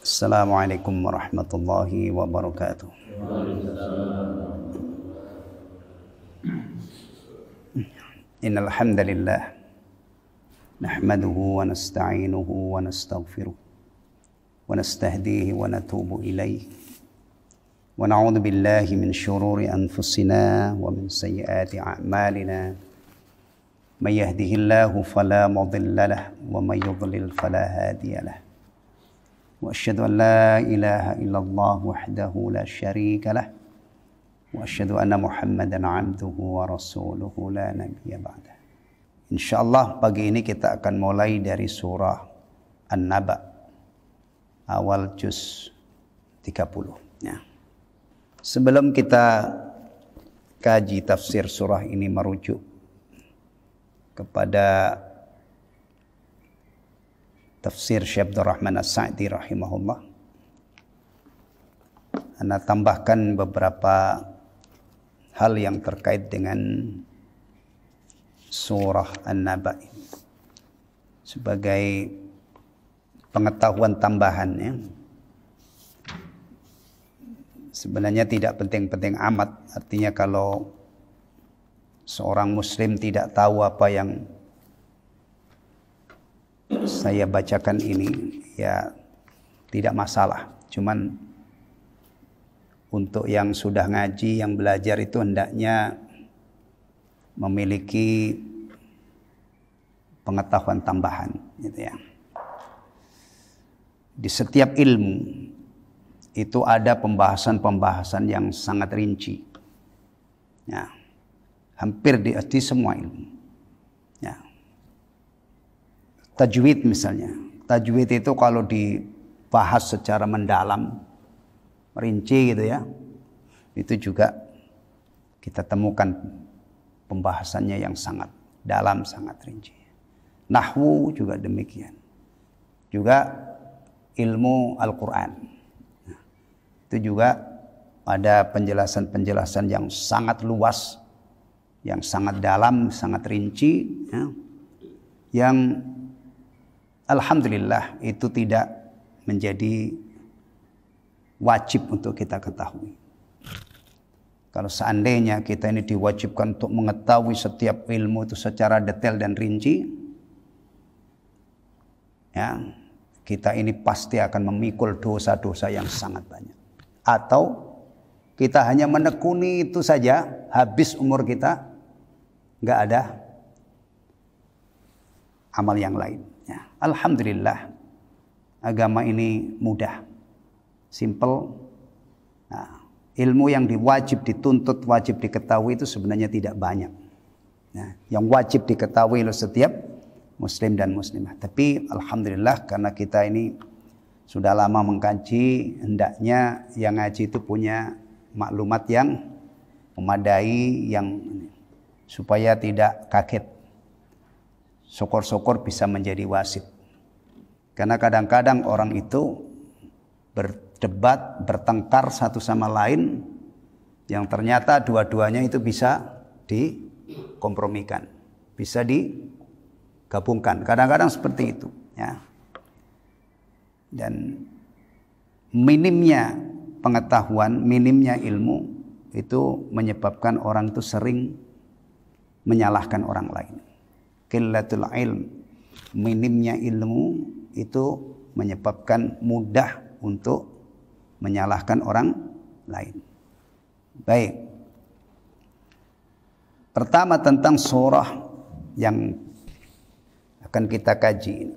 Assalamualaikum warahmatullahi wabarakatuh. Innal hamdalillah nahmaduhu wa nasta'inuhu wa nastaghfiruh wa nastahdihi wa natubu ilayhi wa na'udzu billahi min shururi anfusina wa min sayyiati a'malina may yahdihillahu fala mudilla lahu wa may yudlil fala hadiya lahu wa asyhadu an la ilaha illallah wahdahu la syarika lah wa asyhadu anna Muhammadan 'abduhu wa rasuluhu la nabiyya ba'dah. Insyaallah pagi ini kita akan mulai dari surah An-Naba awal juz 30 ya. Sebelum kita kaji tafsir surah ini merujuk kepada tafsir Syekh Abdul Rahman As-Sa'di rahimahullah, Ana tambahkan beberapa hal yang terkait dengan surah An-Naba ini sebagai pengetahuan tambahannya. Sebenarnya tidak penting-penting amat, artinya kalau seorang muslim tidak tahu apa yang saya bacakan ini ya tidak masalah. Cuman untuk yang sudah ngaji, yang belajar itu hendaknya memiliki pengetahuan tambahan gitu ya. Di setiap ilmu itu ada pembahasan-pembahasan yang sangat rinci. Ya. Hampir di semua ilmu. Ya. Tajwid misalnya. Tajwid itu kalau dibahas secara mendalam, merinci gitu ya, itu juga kita temukan pembahasannya yang sangat dalam, sangat rinci. Nahwu juga demikian. Juga ilmu Al-Quran. Nah, itu juga ada penjelasan-penjelasan yang sangat luas, yang sangat dalam, sangat rinci, ya, yang alhamdulillah itu tidak menjadi wajib untuk kita ketahui. Kalau seandainya kita ini diwajibkan untuk mengetahui setiap ilmu itu secara detail dan rinci, ya, kita ini pasti akan memikul dosa-dosa yang sangat banyak. Atau kita hanya menekuni itu saja, habis umur kita, nggak ada amal yang lain. Ya, alhamdulillah agama ini mudah, simple. Nah, ilmu yang dituntut, wajib diketahui itu sebenarnya tidak banyak. Nah, yang wajib diketahui oleh setiap muslim dan muslimah. Tapi alhamdulillah karena kita ini sudah lama mengkaji, hendaknya yang ngaji itu punya maklumat yang memadai, yang supaya tidak kaget. Syukur-syukur bisa menjadi wasit. Karena kadang-kadang orang itu berdebat, bertengkar satu sama lain, yang ternyata dua-duanya itu bisa dikompromikan, bisa digabungkan. Kadang-kadang seperti itu, ya. Dan minimnya pengetahuan, minimnya ilmu itu menyebabkan orang itu sering menyalahkan orang lain. Qillatul ilm, minimnya ilmu itu menyebabkan mudah untuk menyalahkan orang lain. Baik. Pertama tentang surah yang akan kita kaji.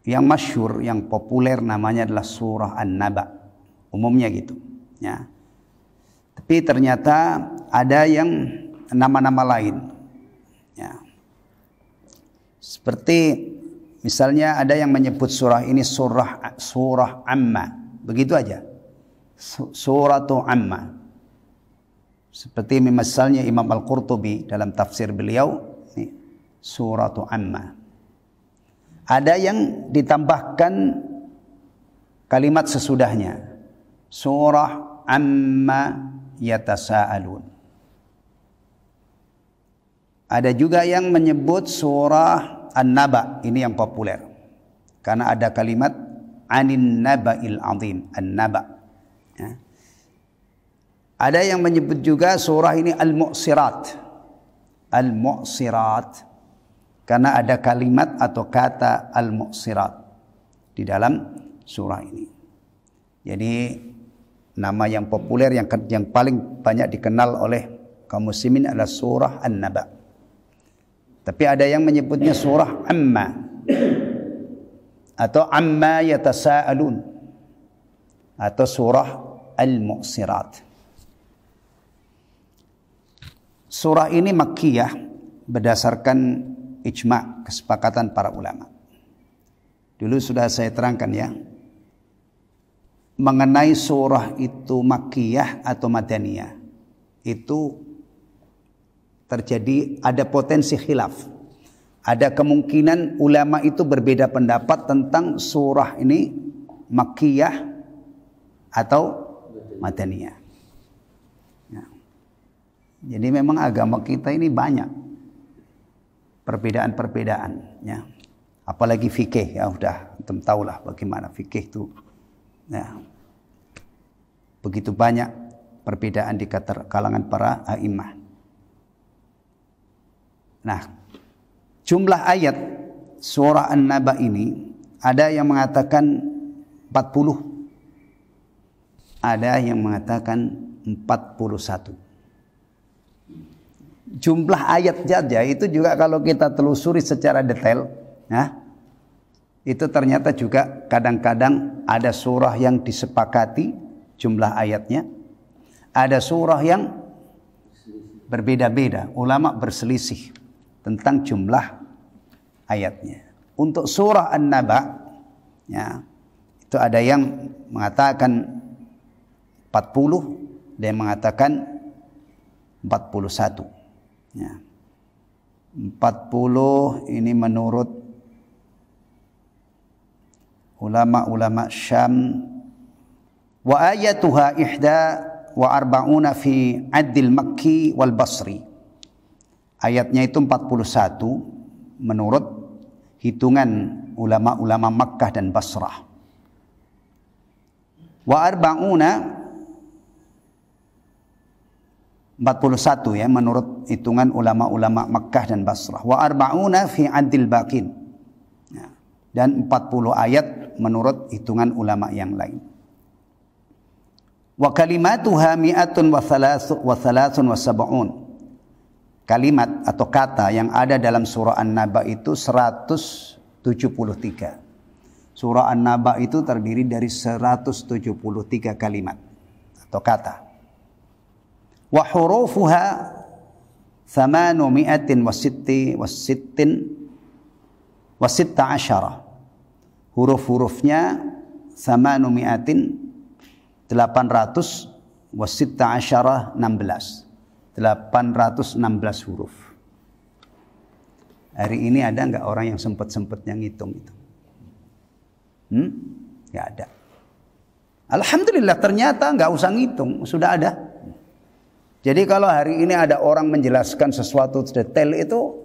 Yang masyhur, yang populer namanya adalah surah An-Naba. Umumnya gitu, ya. Tapi ternyata ada yang nama-nama lain. Ya. Seperti misalnya ada yang menyebut surah ini surah Amma, begitu aja. Suratu Amma. Seperti misalnya Imam Al-Qurtubi dalam tafsir beliau, suratu Amma. Ada yang ditambahkan kalimat sesudahnya, surah Amma yatasaalun. Ada juga yang menyebut surah An-Naba, ini yang populer. Karena ada kalimat 'anin naba'il 'adzim. An-naba'. Ya. Ada yang menyebut juga surah ini Al-Mu'sirat. Al-Mu'sirat. Karena ada kalimat atau kata Al-Mu'sirat di dalam surah ini. Jadi nama yang populer yang paling banyak dikenal oleh kaum muslimin adalah surah An-Naba. Tapi ada yang menyebutnya surah Amma atau Amma Yatasa'alun atau surah Al-Mu'sirat. Surah ini Makkiyah berdasarkan ijma' kesepakatan para ulama. Dulu sudah saya terangkan ya, mengenai surah itu Makkiyah atau Madaniyah itu terjadi, ada potensi khilaf. Ada kemungkinan ulama itu berbeda pendapat tentang surah ini Makkiyah atau Madaniyah. Ya. Jadi memang agama kita ini banyak perbedaan-perbedaan. Ya. Apalagi fikih, ya udah antum tahulah bagaimana fikih itu. Ya. Begitu banyak perbedaan di kalangan para a'immah. Nah, jumlah ayat surah An-Naba ini ada yang mengatakan 40, ada yang mengatakan 41. Jumlah ayat saja itu juga kalau kita telusuri secara detail, ya, itu ternyata juga kadang-kadang ada surah yang disepakati jumlah ayatnya, ada surah yang berbeda-beda, ulama berselisih tentang jumlah ayatnya. Untuk surah An-Naba, ya, itu ada yang mengatakan 40, ada yang mengatakan 41. Ya. 40 ini menurut ulama-ulama Syam. Wa ayatuha ihda wa arba'una fi addil Makki wal Basri. Ayatnya itu 41 menurut hitungan ulama-ulama Makkah dan Basrah. Wa arba'una 41 ya menurut hitungan ulama-ulama Makkah dan Basrah. Wa arba'una fi addil Baqin. Ya. Dan 40 ayat menurut hitungan ulama yang lain. Wa kalimatuha mi'atun wa thalathun wa sab'un. Kalimat atau kata yang ada dalam surah An-Naba itu 173. Surah An-Naba itu terdiri dari 173 kalimat atau kata. Wa hurufuha 816. Huruf-hurufnya 816 huruf. Hari ini ada nggak orang yang sempat-sempatnya ngitung itu? Nggak ada. Alhamdulillah ternyata nggak usah ngitung, sudah ada. Jadi kalau hari ini ada orang menjelaskan sesuatu detail itu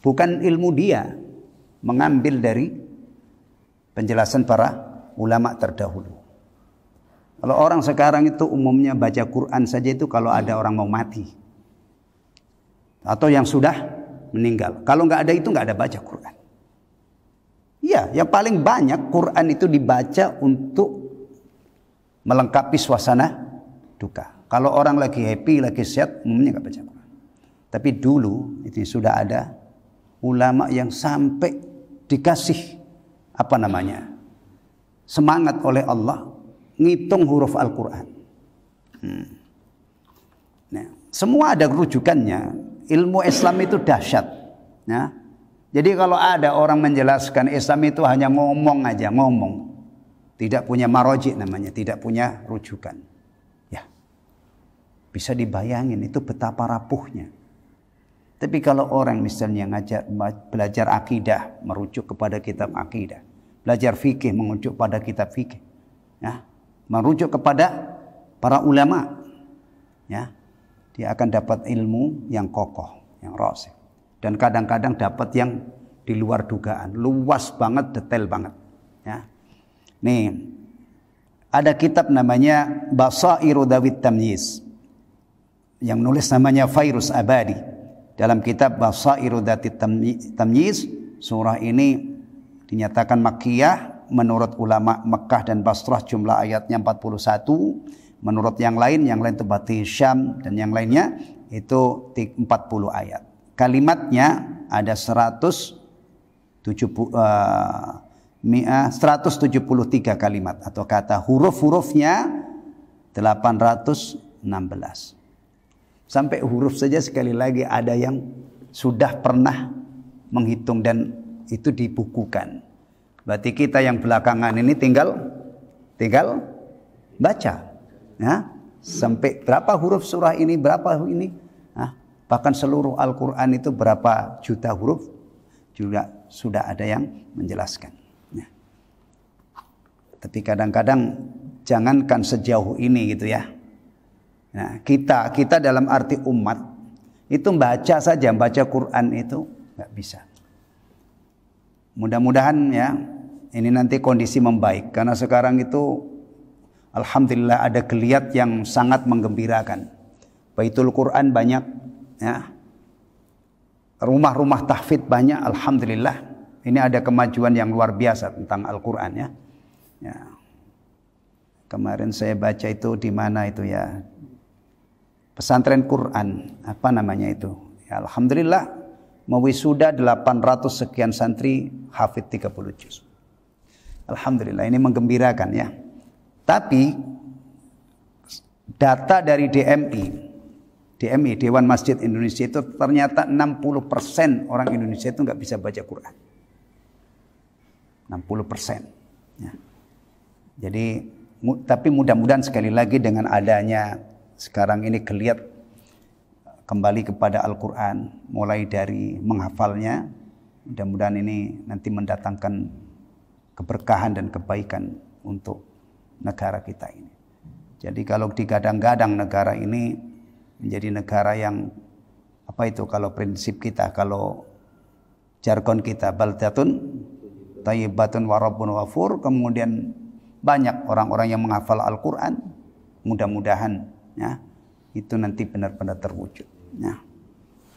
bukan ilmu dia, mengambil dari penjelasan para ulama terdahulu. Kalau orang sekarang itu umumnya baca Quran saja itu kalau ada orang mau mati atau yang sudah meninggal. Kalau nggak ada itu nggak ada baca Quran. Iya, yang paling banyak Quran itu dibaca untuk melengkapi suasana duka. Kalau orang lagi happy, lagi sehat, umumnya nggak baca Quran. Tapi dulu itu sudah ada ulama yang sampai dikasih semangat oleh Allah ngitung huruf Al-Quran. Nah, semua ada rujukannya. Ilmu Islam itu dahsyat. Nah, jadi kalau ada orang menjelaskan Islam itu hanya ngomong aja, ngomong. Tidak punya maroji namanya, tidak punya rujukan. Ya, bisa dibayangin itu betapa rapuhnya. Tapi kalau orang misalnya belajar akidah, merujuk kepada kitab akidah. Belajar fikih, merujuk pada kitab fikih. Ya, merujuk kepada para ulama, ya, dia akan dapat ilmu yang kokoh, yang rasih, dan kadang-kadang dapat yang di luar dugaan, luas banget, detail banget, ya. Nih, ada kitab namanya Basairu Dawit Tamyiz. Yang nulis namanya Fairuz Abadi. Dalam kitab Basairu Dawit Tamyiz, surah ini dinyatakan Makkiyah. Menurut ulama Mekkah dan Basrah jumlah ayatnya 41. Menurut yang lain itu Bati Syam, dan yang lainnya itu 40 ayat. Kalimatnya ada 173 kalimat atau kata, huruf-hurufnya 816. Sampai huruf saja sekali lagi ada yang sudah pernah menghitung dan itu dibukukan. Berarti kita yang belakangan ini tinggal baca, ya. Sampai berapa huruf surah ini, berapa ini, bahkan seluruh Al-Quran itu berapa juta huruf juga sudah ada yang menjelaskan. Ya. Tapi kadang-kadang jangankan sejauh ini gitu ya. Nah, kita dalam arti umat itu baca Quran itu nggak bisa. Mudah-mudahan ya ini nanti kondisi membaik, karena sekarang itu alhamdulillah ada geliat yang sangat menggembirakan. Baitul Quran banyak, ya. Rumah-rumah tahfidz banyak, alhamdulillah. Ini ada kemajuan yang luar biasa tentang Al-Quran, ya. Ya. Kemarin saya baca itu di mana itu ya, pesantren Quran, apa namanya itu? Ya, alhamdulillah mewisuda 800 sekian santri hafid 30 juz. Alhamdulillah, ini menggembirakan ya. Tapi data dari DMI Dewan Masjid Indonesia itu ternyata 60% orang Indonesia itu nggak bisa baca Quran. 60%. Ya. Jadi tapi mudah-mudahan sekali lagi dengan adanya sekarang ini geliat kembali kepada Al-Quran, mulai dari menghafalnya, mudah-mudahan ini nanti mendatangkan keberkahan dan kebaikan untuk negara kita ini. Jadi kalau digadang-gadang negara ini menjadi negara yang apa itu, kalau prinsip kita, kalau jargon kita, baldatun thayyibatun wa rabbun ghafur, kemudian banyak orang-orang yang menghafal Al-Quran, mudah-mudahan ya itu nanti benar-benar terwujud. Ya.